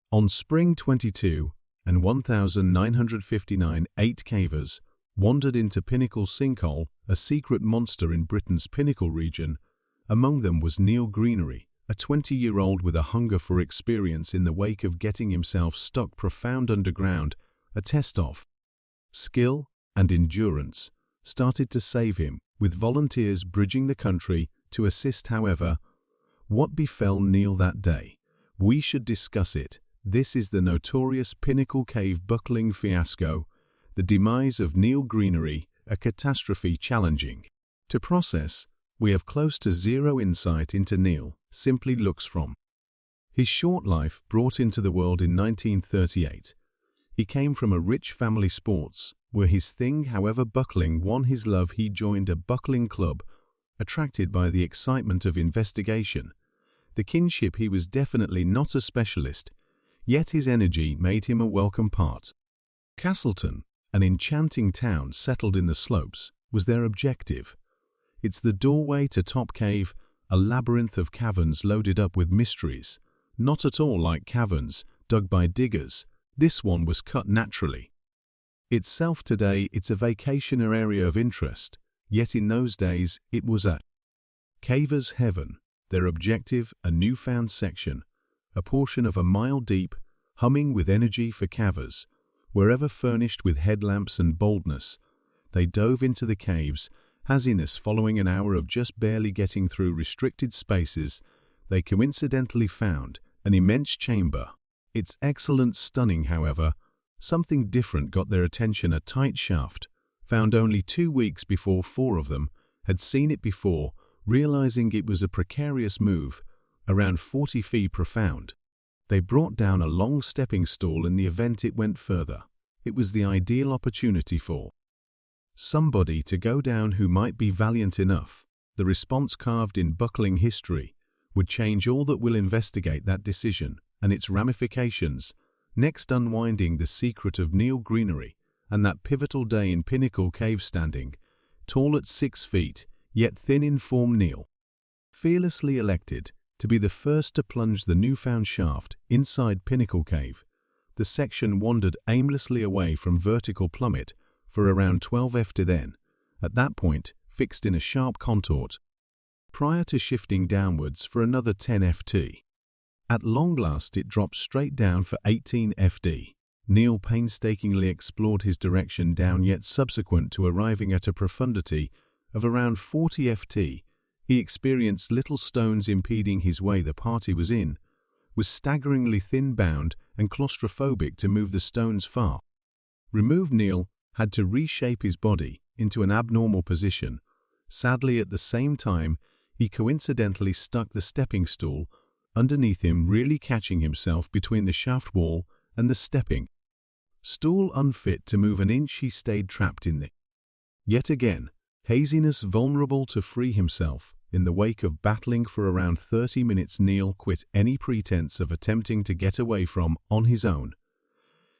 On Spring 22 and 1959, 8 cavers wandered into Pinnacle Sinkhole, a secret monster in Britain's Pinnacle region. Among them was Neil Greenery, a 20-year-old with a hunger for experience in the wake of getting himself stuck profound underground. A test of skill and endurance started to save him, with volunteers bridging the country to assist. However, what befell Neil that day? We should discuss it. This is the notorious Pinnacle Cave buckling fiasco, the demise of Neil Greenery, a catastrophe challenging to process. We have close to zero insight into Neil, simply looks from his short life brought into the world in 1938. He came from a rich family. Sports were his thing. However, buckling won his love. He joined a buckling club, attracted by the excitement of investigation, the kinship. He was definitely not a specialist, yet his energy made him a welcome part. Castleton, an enchanting town settled in the slopes, was their objective. It's the doorway to Top Cave, a labyrinth of caverns loaded up with mysteries. Not at all like caverns dug by diggers. This one was cut naturally. Itself today, it's a vacationer area of interest, yet in those days it was a caver's heaven. Their objective, a newfound section, a portion of a mile deep, humming with energy for cavers. Wherever furnished with headlamps and boldness, they dove into the cave's haziness. Following an hour of just barely getting through restricted spaces, they coincidentally found an immense chamber. Its excellence stunning. However, something different got their attention. A tight shaft, found only 2 weeks before. 4 of them had seen it before. Realizing it was a precarious move, around 40 feet profound, they brought down a long stepping stool in the event it went further. It was the ideal opportunity for somebody to go down who might be valiant enough. The response, carved in buckling history, would change all. That will investigate that decision and its ramifications. Next, unwinding the secret of Neil Greenery and that pivotal day in Pinnacle Cave. Standing tall at 6 feet, yet thin in form, Neil fearlessly elected to be the first to plunge the newfound shaft inside Pinnacle Cave. The section wandered aimlessly away from vertical plummet for around 12 ft. Then, at that point, fixed in a sharp contort, prior to shifting downwards for another 10 ft. At long last it dropped straight down for 18 ft. Neil painstakingly explored his direction down, yet subsequent to arriving at a profundity of around 40 ft, he experienced little stones impeding his way. The party was in, was staggeringly thin, bound and claustrophobic. To move the stones far removed, Neil had to reshape his body into an abnormal position. Sadly, at the same time, he coincidentally stuck the stepping stool underneath him, really catching himself between the shaft wall and the stepping stool. Unfit to move an inch, he stayed trapped in the yet again haziness, vulnerable to free himself. In the wake of battling for around 30 minutes, Neil quit any pretense of attempting to get away from on his own.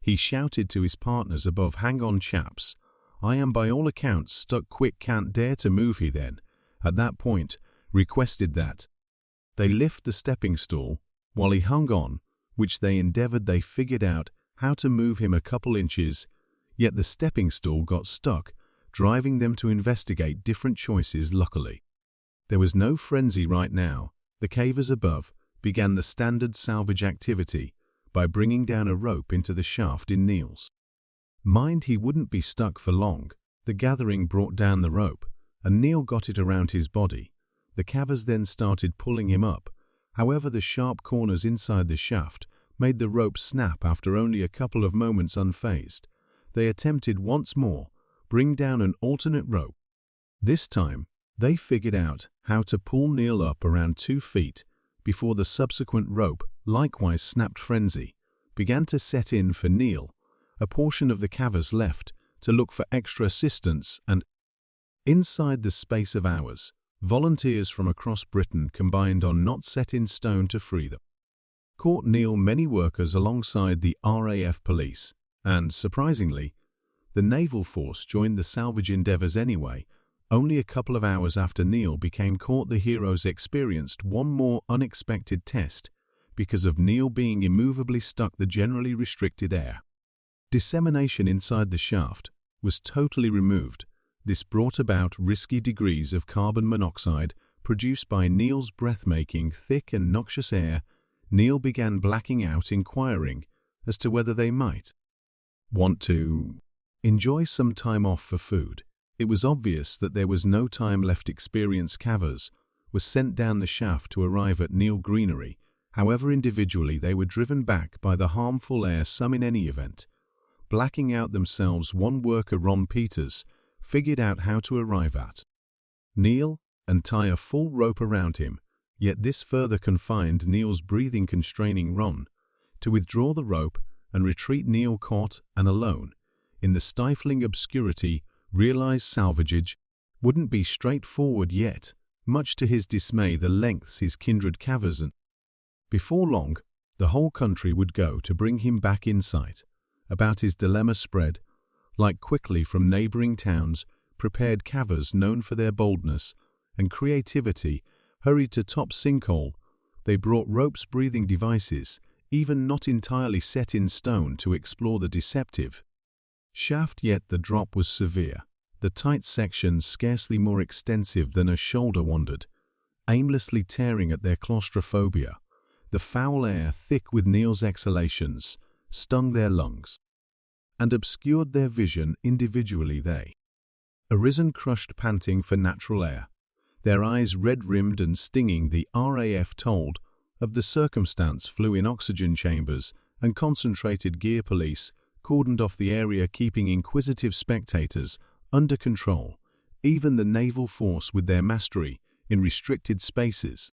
He shouted to his partners above, "Hang on, chaps. I am by all accounts stuck. Quick, can't dare to move." He then, at that point, requested that they lift the stepping stool while he hung on, which they endeavored. They figured out how to move him a couple inches, yet the stepping stool got stuck, driving them to investigate different choices. Luckily, there was no frenzy right now. The cavers above began the standard salvage activity by bringing down a rope into the shaft. In Neil's mind, he wouldn't be stuck for long. The gathering brought down the rope, and Neil got it around his body. The cavers then started pulling him up. However, the sharp corners inside the shaft made the rope snap. After only a couple of moments, unfazed, they attempted once more, bring down an alternate rope. This time, they figured out how to pull Neil up around 2 feet before the subsequent rope likewise snapped. Frenzy began to set in for Neil. A portion of the cavers left to look for extra assistance, and inside the space of hours, volunteers from across Britain combined on not set in stone to free them. Caught Neil. Many workers alongside the RAF police and, surprisingly, the naval force joined the salvage endeavors anyway. Only a couple of hours after Neil became caught, the heroes experienced one more unexpected test. because of Neil being immovably stuck the generally restricted air. Dissemination inside the shaft was totally removed. This brought about risky degrees of carbon monoxide produced by Neil's breath-making, thick and noxious air. Neil began blacking out, inquiring as to whether they might want to enjoy some time off for food. It was obvious that there was no time left. Experienced cavers were sent down the shaft to arrive at Neil Greenery. However, individually they were driven back by the harmful air, some in any event. Blacking out themselves, one worker, Ron Peters, figured out how to arrive at Neil and tie a full rope around him, yet this further confined Neil's breathing, constraining Ron to withdraw the rope and retreat. Neil, caught and alone in the stifling obscurity, realized salvage wouldn't be straightforward, yet, much to his dismay, the lengths his kindred cavers and before long, the whole country would go to bring him back. Insight about his dilemma spread like quickly from neighboring towns. Prepared cavers known for their boldness and creativity hurried to top Sinkhole. They brought ropes, breathing devices, even not entirely set in stone, to explore the deceptive shaft. Yet the drop was severe. The tight sections, scarcely more extensive than a shoulder, wandered aimlessly, tearing at their claustrophobia. The foul air, thick with Neil's exhalations, stung their lungs and obscured their vision. Individually they arisen, crushed, panting for natural air, their eyes red-rimmed and stinging. The RAF, told of the circumstance, flew in oxygen chambers and concentrated gear. Police cordoned off the area, keeping inquisitive spectators under control. Even the naval force, with their mastery in restricted spaces,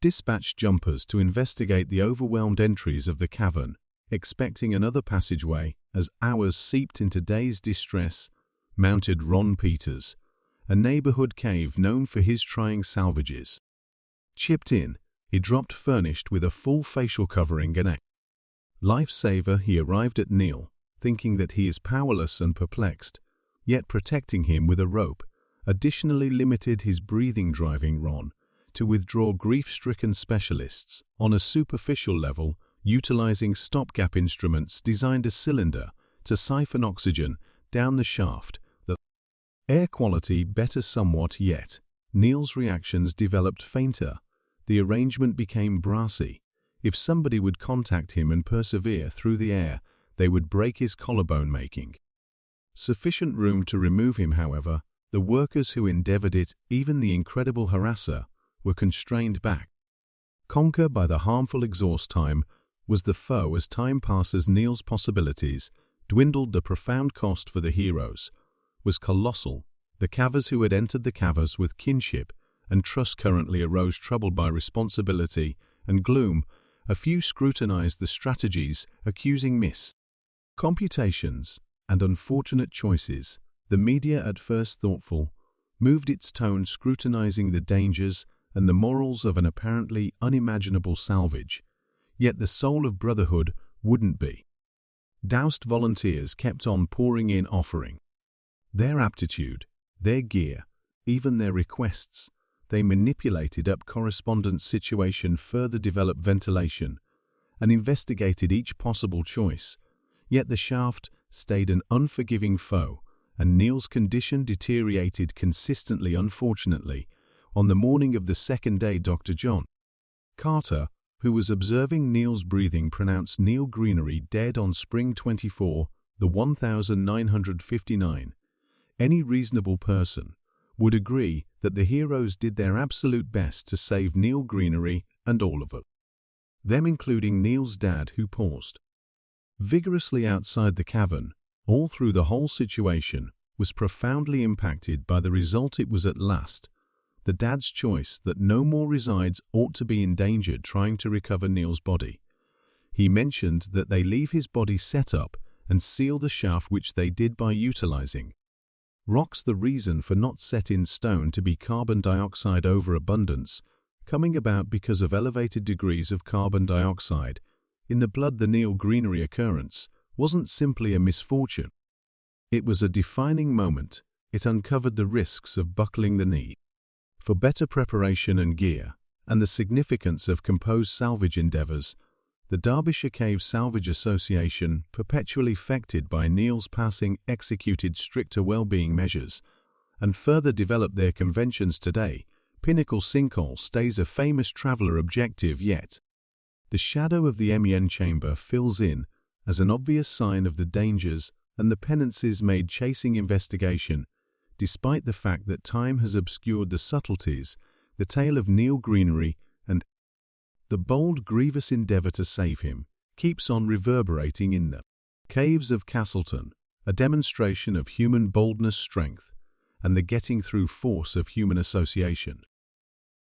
dispatched jumpers to investigate the overwhelmed entries of the cavern, expecting another passageway. As hours seeped into day's distress, mounted Ron Peters, a neighborhood cave known for his trying salvages. Chipped in, he dropped, furnished with a full facial covering and a lifesaver. He arrived at Neil, thinking that he is powerless and perplexed, yet protecting him with a rope additionally limited his breathing, driving Ron to withdraw. Grief-stricken specialists, on a superficial level, utilizing stopgap instruments, designed a cylinder to siphon oxygen down the shaft. The air quality better somewhat, yet Neil's reactions developed fainter. The arrangement became brassy. If somebody would contact him and persevere through the air, they would break his collarbone, making sufficient room to remove him. However, the workers who endeavored it, even the incredible harasser, were constrained back. Conquered by the harmful exhaust. Time was the foe. As time passes, Neil's possibilities dwindled. The profound cost for the heroes was colossal. The cavers who had entered the cavers with kinship and trust currently arose, troubled by responsibility and gloom. A few scrutinized the strategies, accusing computations and unfortunate choices. The media, at first thoughtful, moved its tone, scrutinizing the dangers and the morals of an apparently unimaginable salvage. Yet the soul of brotherhood wouldn't be doused. Volunteers kept on pouring in, offering their aptitude, their gear, even their requests. They manipulated up correspondence situation, further developed ventilation, and investigated each possible choice. Yet the shaft stayed an unforgiving foe, and Neil's condition deteriorated consistently. Unfortunately, on the morning of the second day, Dr. John Carter, who was observing Neil's breathing, pronounced Neil Greenery dead on spring 24, the 1959. Any reasonable person would agree that the heroes did their absolute best to save Neil Greenery and all of them, including Neil's dad, who paused vigorously outside the cavern. All through the whole situation was profoundly impacted by the result. It was at last the dad's choice that no more resides ought to be endangered trying to recover Neil's body. He mentioned that they leave his body set up and seal the shaft, which they did by utilizing rocks. The reason for not set in stone to be carbon dioxide overabundance, coming about because of elevated degrees of carbon dioxide in the blood. The Neil Greenery occurrence wasn't simply a misfortune. It was a defining moment. It uncovered the risks of buckling the knee for better preparation and gear, and the significance of composed salvage endeavours, the Derbyshire Cave Salvage Association, perpetually affected by Neil's passing, executed stricter well-being measures, and further developed their conventions today. Pinnacle Sinkhole stays a famous traveller objective, yet the shadow of the Amiens chamber fills in as an obvious sign of the dangers and the penances made chasing investigation. Despite the fact that time has obscured the subtleties, the tale of Neil Greenery and the bold, grievous endeavour to save him keeps on reverberating in the caves of Castleton, a demonstration of human boldness, strength, and the getting through force of human association.